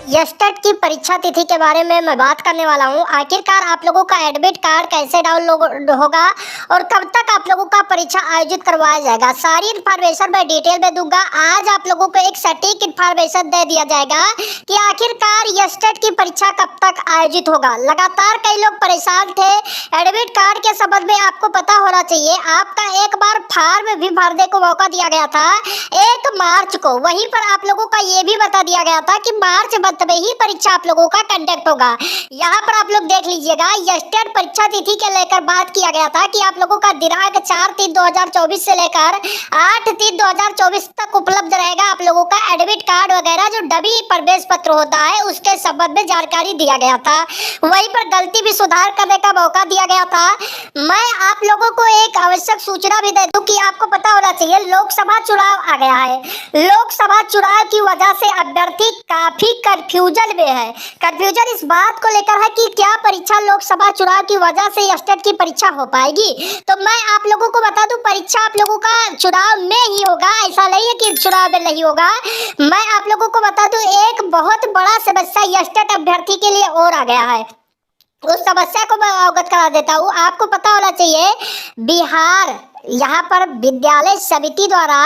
यस्टेट की परीक्षा तिथि के बारे में मैं बात करने वाला हूँ। आखिरकार आप लोगों का एडमिट कार्ड कैसे डाउनलोड होगा और कब तक आप लोगों का परीक्षा आयोजित करवाया जाएगा, सारी इन्फॉर्मेशन मैं डिटेल में दूंगा। आज आप लोगों को एक सटीक इन्फॉर्मेशन दे दिया जाएगा कि आखिरकार यस्टेट की परीक्षा कब तक आयोजित होगा। लगातार कई लोग परेशान थे एडमिट कार्ड के संबंध में। आपको पता होना चाहिए, आपका एक बार फॉर्म भी भरने को मौका दिया गया था 1 मार्च को। वहीं पर आप लोगों का ये भी बता दिया गया था कि मार्च मंथ में ही परीक्षा आप लोगों का कंडक्ट होगा। यहाँ पर आप लोग देख लीजिएगा, यस्टेट परीक्षा तिथि के लेकर बात किया गया था कि आप लोगों का दिनांक 4/3/2024 से लेकर 8/3/2024 तक उपलब्ध रहेगा आप लोगों का एडमिट कार्ड वगैरह, जो डमी प्रवेश पत्र होता है उसके संबंध में जानकारी दिया गया था। वहीं पर गलती भी सुधार करने का मौका दिया गया था। मैं आप लोगों को एक आवश्यक सूचना भी दे दूं कि आपको पता होना चाहिए, लोकसभा चुनाव आ गया है। लोकसभा चुनाव की वजह से अभ्यर्थी काफी कंफ्यूजन में है। कंफ्यूजन इस बात को लेकर है कि क्या परीक्षा लोकसभा चुनाव की वजह से यस्टेट की परीक्षा हो पाएगी। तो मैं आप लोगों को बता दूं, परीक्षा आप लोगों का चुनाव में ही होगा, ऐसा नहीं है कि चुनाव में नहीं होगा। मैं आप लोगों को बता दूं, एक बहुत बड़ा समस्या यस्टेट अभ्यर्थी के लिए और आ गया है। उस समस्या को मैं अवगत करा देता हूँ। आपको पता होना चाहिए, बिहार यहाँ पर विद्यालय समिति द्वारा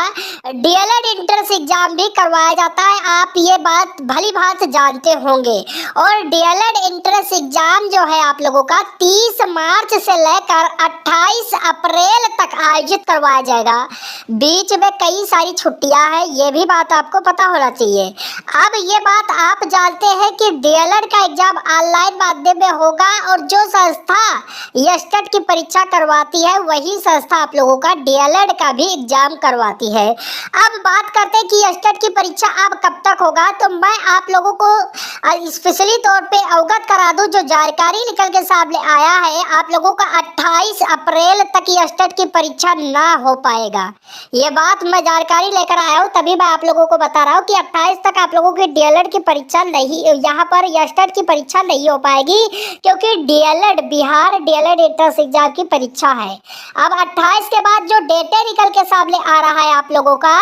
डीएलएड एंट्रेंस एग्जाम भी करवाया जाता है। आप ये बात भली भांति जानते होंगे। और डीएलएड एंट्रेंस एग्जाम जो है आप लोगों का 30 मार्च से लेकर 28 अप्रैल तक आयोजित करवाया जाएगा। बीच में कई सारी छुट्टियां हैं, ये भी बात आपको पता होना चाहिए। अब ये बात आप जानते हैं कि डीएलएड का एग्जाम ऑनलाइन माध्यम में होगा और जो संस्था यस्टेट की परीक्षा करवाती है वही संस्था आप लोगों का डीएलएड का भी एग्जाम करवाती है। अब बात करते हैं कि यस्टेट की परीक्षा अब कब तक होगा। तो मैं आप लोगों को स्पेशली तौर पे अवगत करा दूं, जो जानकारी निकल के सामने आया है, आप लोगों का 28 अप्रैल तक यस्टेट की परीक्षा ना हो पाएगा। ये बात मैं जानकारी लेकर आया हूँ, तभी मैं आप लोगों को बता रहा हूँ कि 28 तक आप लोगों की डीएलएड की परीक्षा नहीं, यहाँ पर यस्टेट की परीक्षा नहीं हो पाएगी, क्योंकि DElEd Bihar DElEd entrance exam की परीक्षा है। अब 28 के बाद जो डेटे निकल के सामने आ रहा है आप लोगों का,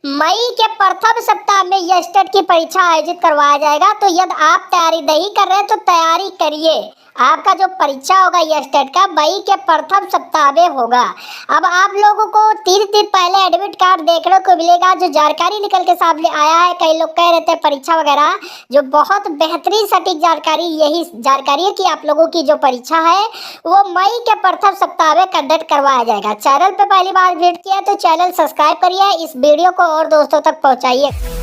मई के प्रथम सप्ताह में यस्टेट की परीक्षा आयोजित करवाया जाएगा। तो यदि आप तैयारी नहीं कर रहे तो तैयारी करिए। आपका जो परीक्षा होगा यस्टेट का मई के प्रथम सप्ताह में होगा। अब आप लोगों को 3 दिन पहले एडमिट कार्ड देखने को मिलेगा। जो जानकारी निकल के सामने आया है, कई लोग कह रहे थे परीक्षा वगैरह, जो बहुत बेहतरीन सटीक जानकारी यही जानकारी है कि आप लोगों की जो परीक्षा है वो मई के प्रथम सप्ताह में कंडक्ट करवाया जाएगा। चैनल पे पहली बार विजिट किया तो चैनल सब्सक्राइब करिए, इस वीडियो को और दोस्तों तक पहुँचाइए।